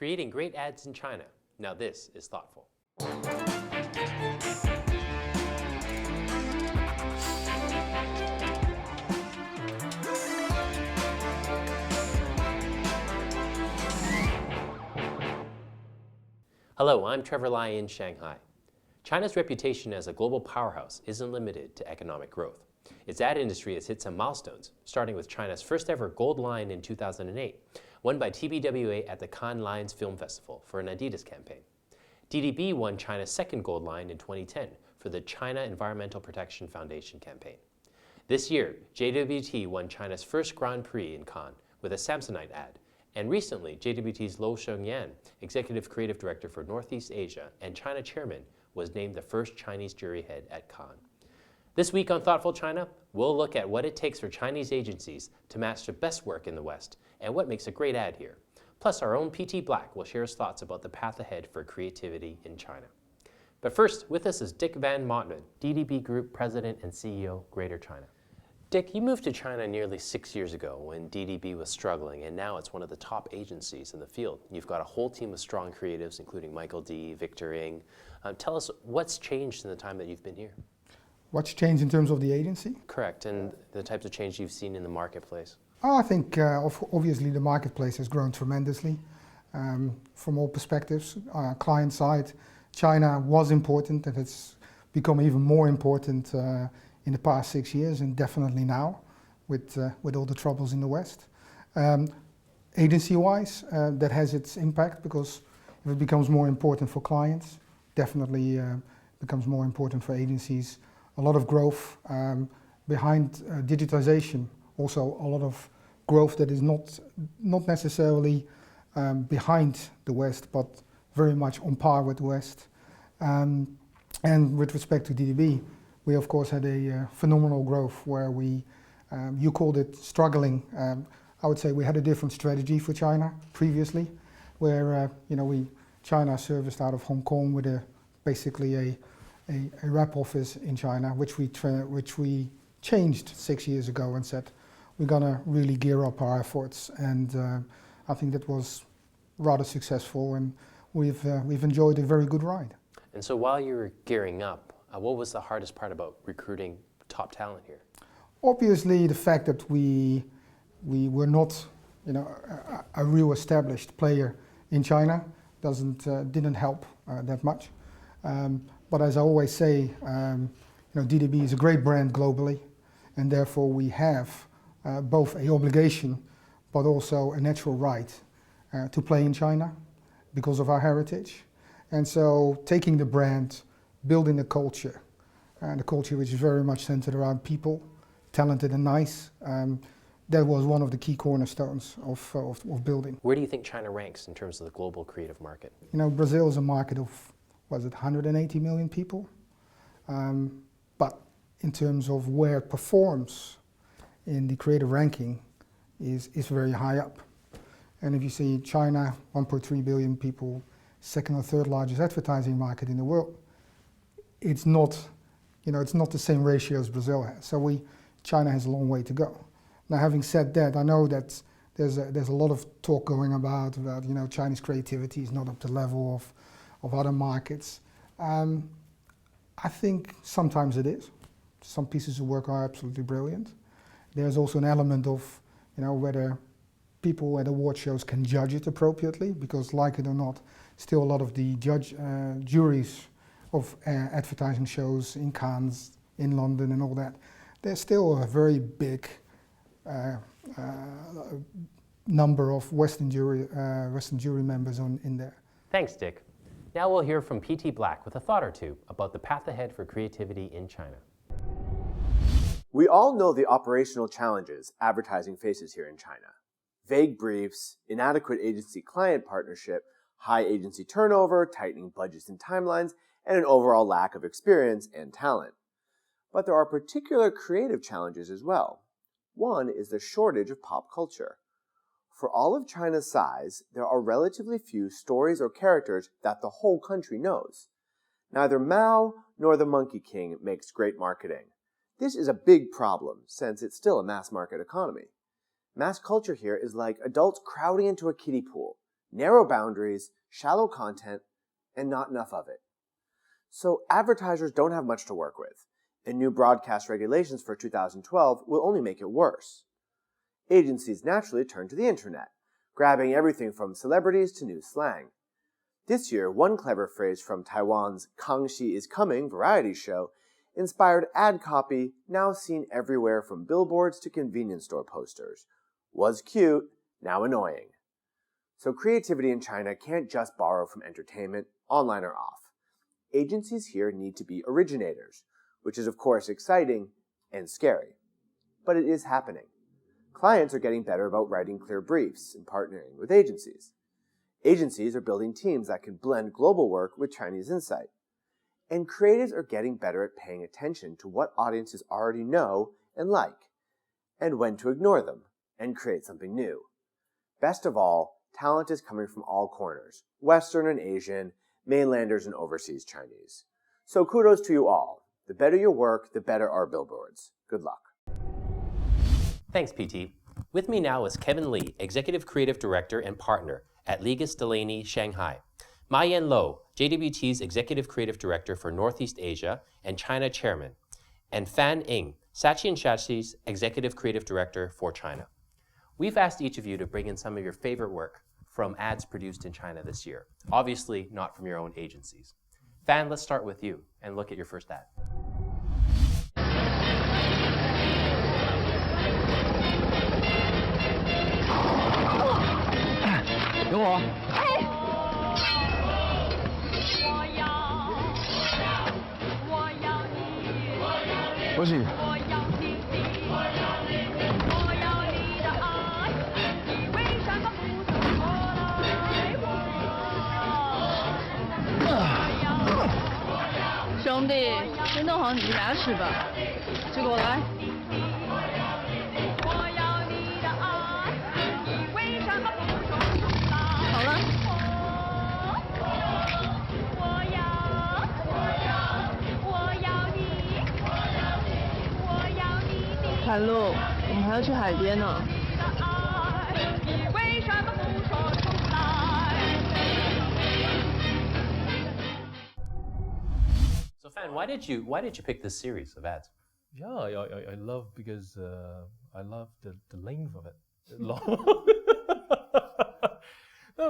creating great ads in China. Now this is thoughtful. Hello, I'm Trevor Lai in Shanghai. China's reputation as a global powerhouse isn't limited to economic growth. Its ad industry has hit some milestones, starting with China's first ever gold line in 2008, won by TBWA at the Cannes Lions Film Festival for an Adidas campaign. DDB won China's second gold line in 2010 for the China Environmental Protection Foundation campaign. This year, JWT won China's first Grand Prix in Cannes with a Samsonite ad. And recently, JWT's Lo Sheung Yan, Executive Creative Director for Northeast Asia and China Chairman, was named the first Chinese jury head at Cannes. This week on Thoughtful China, we'll look at what it takes for Chinese agencies to match the best work in the West and what makes a great ad here. Plus, our own PT Black will share his thoughts about the path ahead for creativity in China. But first, with us is Dick Van Motman, DDB Group President and CEO, Greater China. Dick, you moved to China nearly 6 years ago when DDB was struggling, and now it's one of the top agencies in the field. You've got a whole team of strong creatives, including Michael D., Victor Ng. Tell us what's changed in the time that you've been here. What's changed in terms of the agency? Correct, and the types of change you've seen in the marketplace. I think obviously the marketplace has grown tremendously from all perspectives. Client side, China was important, and it's become even more important in the past 6 years, and definitely now with all the troubles in the West. Agency-wise, that has its impact, because if it becomes more important for clients, definitely becomes more important for agencies. A lot of growth behind digitization, also a lot of growth that is not necessarily behind the West, but very much on par with the West. And with respect to DDB, we of course had a phenomenal growth where we, you called it struggling. I would say we had a different strategy for China previously, where China serviced out of Hong Kong with basically a rep office in China, which we changed 6 years ago and said we're gonna really gear up our efforts, and I think that was rather successful, and we've enjoyed a very good ride. And so while you were gearing up, what was the hardest part about recruiting top talent here? Obviously, the fact that we were not, a real established player in China didn't help that much. But as I always say, DDB is a great brand globally, and therefore we have both an obligation, but also a natural right to play in China because of our heritage. And so taking the brand, building the culture which is very much centered around people, talented and nice, that was one of the key cornerstones of building. Where do you think China ranks in terms of the global creative market? Brazil is a market of, 180 million people? But in terms of where it performs in the creative ranking is very high up. And if you see China, 1.3 billion people, second or third largest advertising market in the world, it's not the same ratio as Brazil has. So China has a long way to go. Now, having said that, I know that there's a lot of talk going about Chinese creativity is not up to the level of other markets. I think sometimes it is. Some pieces of work are absolutely brilliant. There's also an element of whether people at award shows can judge it appropriately, because like it or not, still a lot of the juries of advertising shows in Cannes, in London and all that, there's still a very big number of Western jury members in there. Thanks, Dick. Now we'll hear from PT Black with a thought or two about the path ahead for creativity in China. We all know the operational challenges advertising faces here in China. Vague briefs, inadequate agency-client partnership, high agency turnover, tightening budgets and timelines, and an overall lack of experience and talent. But there are particular creative challenges as well. One is the shortage of pop culture. For all of China's size, there are relatively few stories or characters that the whole country knows. Neither Mao nor the Monkey King makes great marketing. This is a big problem, since it's still a mass market economy. Mass culture here is like adults crowding into a kiddie pool. narrow boundaries, shallow content, and not enough of it. So advertisers don't have much to work with, and new broadcast regulations for 2012 will only make it worse. Agencies naturally turn to the internet, grabbing everything from celebrities to new slang. This year, one clever phrase from Taiwan's Kangxi is Coming variety show inspired ad copy now seen everywhere from billboards to convenience store posters. Was cute, now annoying. So creativity in China can't just borrow from entertainment, online or off. Agencies here need to be originators, which is of course exciting and scary. But it is happening. Clients are getting better about writing clear briefs and partnering with agencies. Agencies are building teams that can blend global work with Chinese insight. And creatives are getting better at paying attention to what audiences already know and like, and when to ignore them and create something new. Best of all, talent is coming from all corners, Western and Asian, mainlanders and overseas Chinese. So kudos to you all. The better your work, the better our billboards. Good luck. Thanks, PT. With me now is Kevin Lee, Executive Creative Director and Partner at Leagas, Delaney, Shanghai. Maiyan Lo, JWT's Executive Creative Director for Northeast Asia and China Chairman. And Fan Ing, Saatchi & Saatchi's Executive Creative Director for China. We've asked each of you to bring in some of your favorite work from ads produced in China this year. Obviously, not from your own agencies. Fan, let's start with you and look at your first ad.兄弟，先弄好你的牙齿吧，借给我来。好了。海陆，我们还要去海边呢。So Fan, why did you pick this series of ads? Yeah, I love because I love the length of it. No,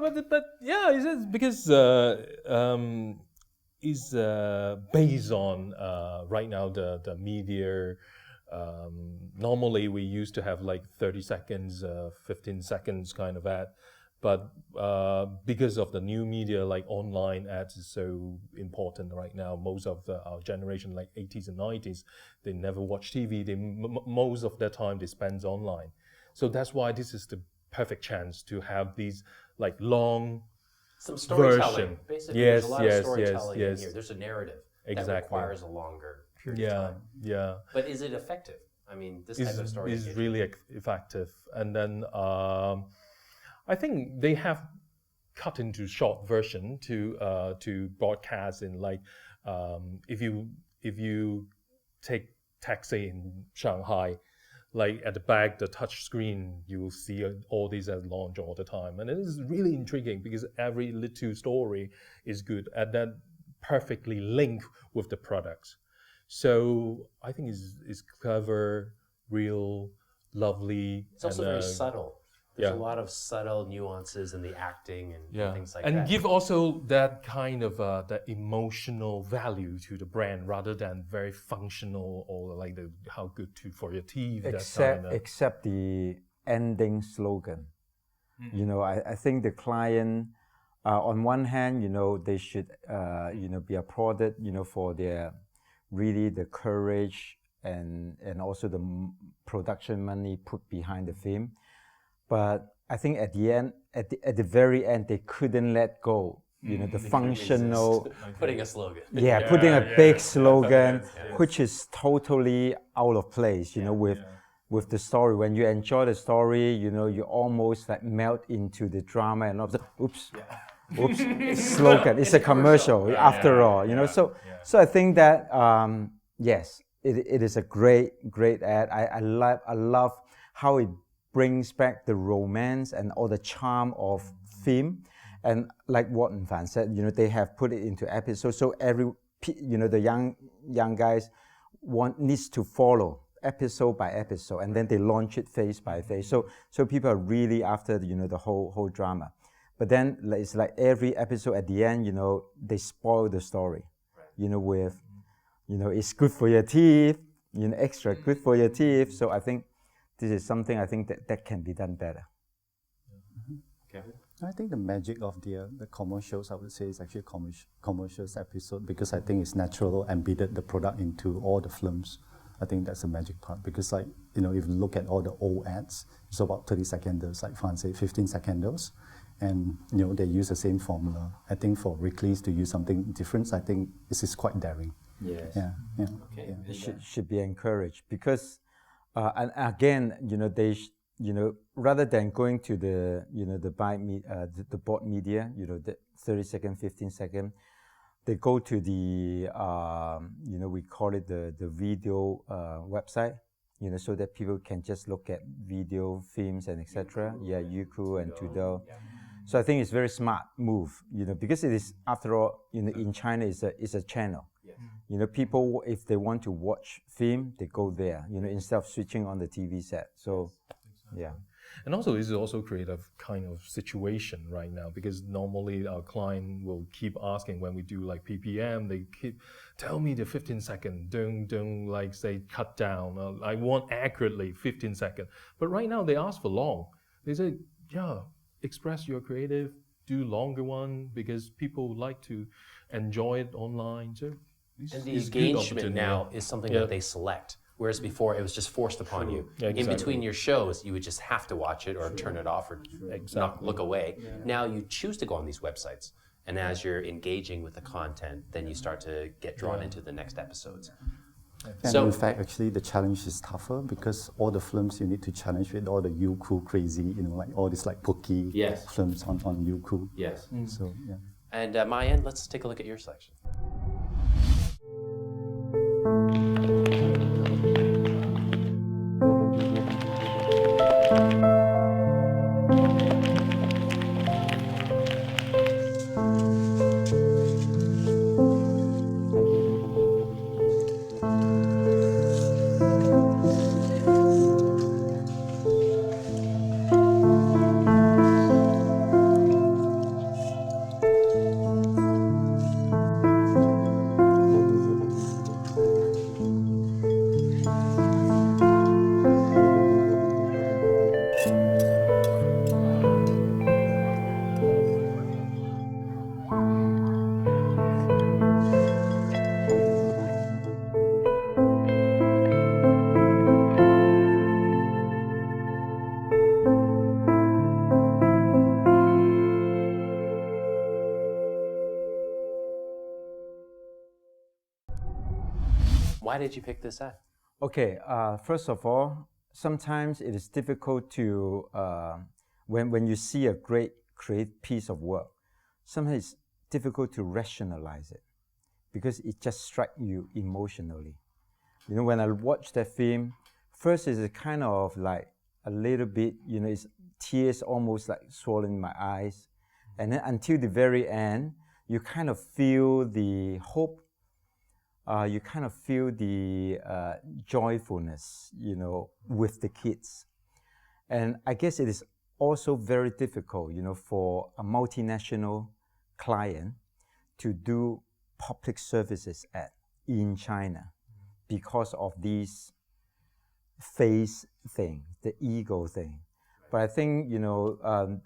but yeah, it's just because it's based on right now the media. Normally we used to have like 30 seconds, 15 seconds kind of ad. But because of the new media, like online ads is so important right now. Most of our generation, like 80s and 90s, they never watch TV. Most of their time they spend online. So that's why this is the perfect chance to have these like long Some storytelling. version. Basically, Yes, there's a lot yes, of storytelling yes, in yes. here. There's a narrative Exactly. that requires a longer period of time. Yeah. But is it effective? I mean, this type of story is really effective. And then I think they have cut into short version to broadcast in like if you take taxi in Shanghai, like at the back the touch screen you will see all these at launch all the time, and it is really intriguing because every little story is good and then perfectly linked with the products. So I think it's clever, real, lovely. It's also very subtle. There's yeah. a lot of subtle nuances in the acting and things like that. And give also that kind of that emotional value to the brand rather than very functional or like how good for your teeth. Except the ending slogan. Mm-hmm. You know, I think the client, on one hand, you know, they should, be applauded, for their really the courage and also the production money put behind the film. But I think at the end, at the very end, they couldn't let go. The functional putting a slogan. Yeah, putting a big slogan, which is totally out of place. With the story. When you enjoy the story, you almost like melt into the drama and oops, slogan. It's a commercial after all. So I think that yes, it is a great ad. I love how it brings back the romance and all the charm of film, And like what Fan said, they have put it into episodes, so the young guys needs to follow episode by episode, and then they launch it phase by phase. So people are really after the whole drama. But then it's like every episode at the end, they spoil the story, with, it's good for your teeth, extra good for your teeth. So I think this is something I think that can be done better. Okay. I think the magic of the commercials, I would say, is actually commercials episode, because I think it's natural, embedded the product into all the films. I think that's the magic part, because if you look at all the old ads, it's about 30 seconds, like Fan said, 15 seconds, and they use the same formula. I think for Wrigley's to use something different, I think this is quite daring. Yes. Yeah. Okay. It should be encouraged, because, and again, they rather than going to the the bought media, the 30 second, 15 second, they go to the we call it the video website, so that people can just look at video films and etc. Youku and Tudor. So I think it's a very smart move, because it is, after all, in China it's a channel. Yes. People, if they want to watch film, they go there, instead of switching on the TV set. So, yeah. And also, this is also create a kind of situation right now, because normally our client will keep asking when we do like PPM, they keep tell me the 15 second, don't like say cut down. I want accurately 15 second. But right now they ask for long. They say, express your creative, do longer one, because people like to enjoy it online. So and the engagement now is something that they select. Whereas before, it was just forced upon you. Yeah, exactly. In between your shows, you would just have to watch it or turn it off or not look away. Yeah. Now you choose to go on these websites. And as you're engaging with the content, then you start to get drawn into the next episodes. And in fact, actually, the challenge is tougher, because all the films you need to challenge with all the Youku crazy, like all these like Pookie films on Youku. Yes. So, yeah. And Mayan, let's take a look at your selection. Why did you pick this ad? Okay, first of all, sometimes it is difficult to, when you see a great creative piece of work, sometimes it's difficult to rationalize it, because it just strikes you emotionally. When I watch that film, first it's kind of like a little bit, it's tears almost like swelling my eyes. And then until the very end, you kind of feel the hope, you kind of feel the joyfulness, with the kids. And I guess it is also very difficult, for a multinational client to do public services in China, because of these face thing, the ego thing. But I think, the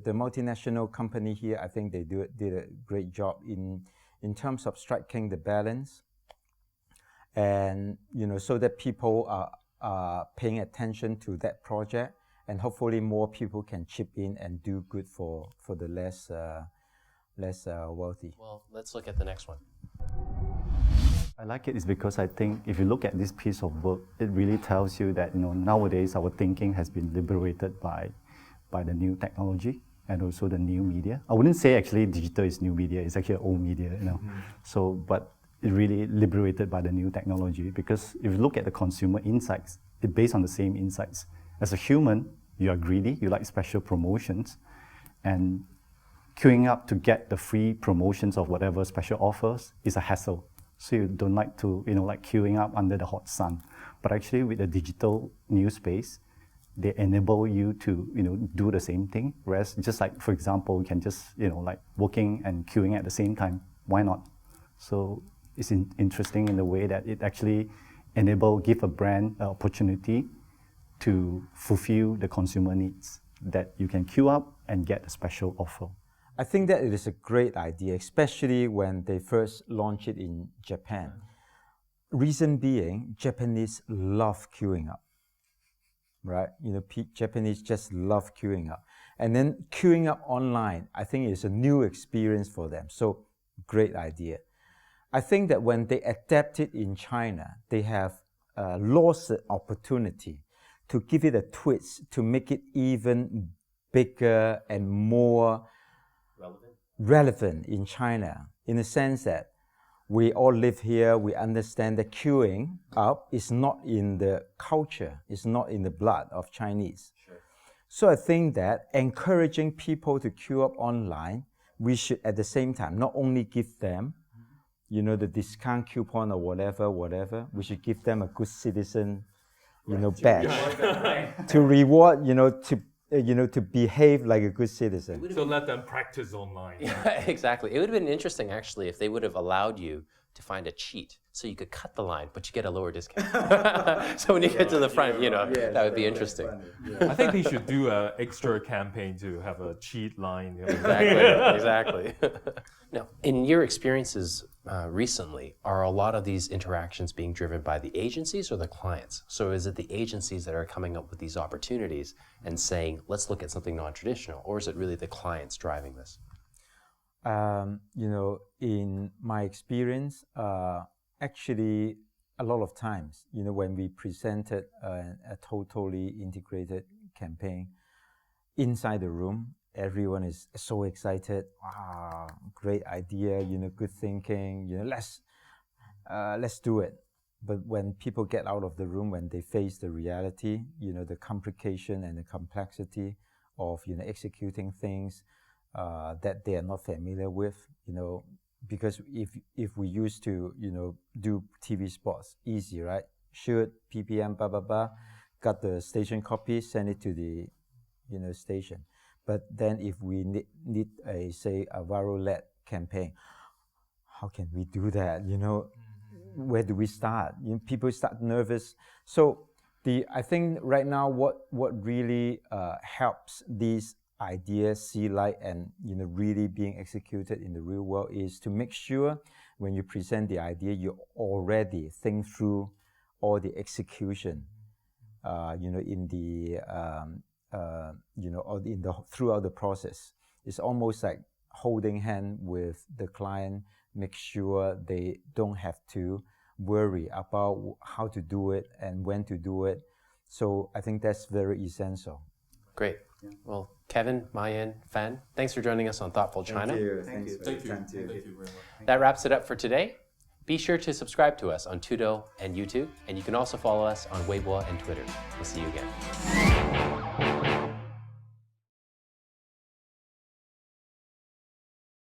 multinational company here, I think they did a great job in terms of striking the balance, and so that people are paying attention to that project, and hopefully more people can chip in and do good for the less wealthy. Well, let's look at the next one. I like it is because I think if you look at this piece of work, it really tells you that nowadays our thinking has been liberated by the new technology and also the new media. I wouldn't say actually digital is new media; it's actually old media, So, but it really liberated by the new technology, because if you look at the consumer insights, it's based on the same insights. As a human, you are greedy, you like special promotions, and queuing up to get the free promotions of whatever special offers is a hassle. So you don't like to, like queuing up under the hot sun. But actually with the digital news space, they enable you to, do the same thing. Whereas just like, for example, you can just, like working and queuing at the same time. Why not? So it's interesting in the way that it actually give a brand an opportunity to fulfill the consumer needs, that you can queue up and get a special offer. I think that it is a great idea, especially when they first launched it in Japan. Reason being, Japanese love queuing up, right? Japanese just love queuing up. And then queuing up online, I think is a new experience for them. So, great idea. I think that when they adapt it in China, they have lost the opportunity to give it a twist, to make it even bigger and more relevant in China, in the sense that we all live here, we understand that queuing up is not in the culture, it's not in the blood of Chinese. Sure. So I think that encouraging people to queue up online, we should at the same time not only give them the discount coupon or whatever, we should give them a good citizen, badge to reward, to behave like a good citizen. So let them practice online. Yeah, exactly. It would have been interesting, actually, if they would have allowed you to find a cheat so you could cut the line, but you get a lower discount. So when you get to the front, that would be interesting. I think they should do an extra campaign to have a cheat line. Exactly. Now, in your experiences recently, are a lot of these interactions being driven by the agencies or the clients? So is it the agencies that are coming up with these opportunities and saying, let's look at something non-traditional, or is it really the clients driving this? In my experience, actually, a lot of times, when we presented a totally integrated campaign, inside the room, everyone is so excited. Wow, great idea, good thinking, let's do it. But when people get out of the room, when they face the reality, the complication and the complexity of, executing things that they are not familiar with, because if we used to, do TV spots, easy, right? Shoot, PPM, blah, blah, blah, got the station copy, send it to the, station. But then if we need a viral-led campaign, how can we do that? Where do we start? People start nervous. So I think right now what really helps these ideas see light and really being executed in the real world is to make sure when you present the idea, you already think through all the execution, in the throughout the process. It's almost like holding hand with the client, make sure they don't have to worry about how to do it and when to do it. So I think that's very essential. Great. Yeah. Well, Kevin, Mayan, Fan, thanks for joining us on Thoughtful China. Thank you very much. That wraps it up for today. Be sure to subscribe to us on Tudo and YouTube, and you can also follow us on Weibo and Twitter. We'll see you again.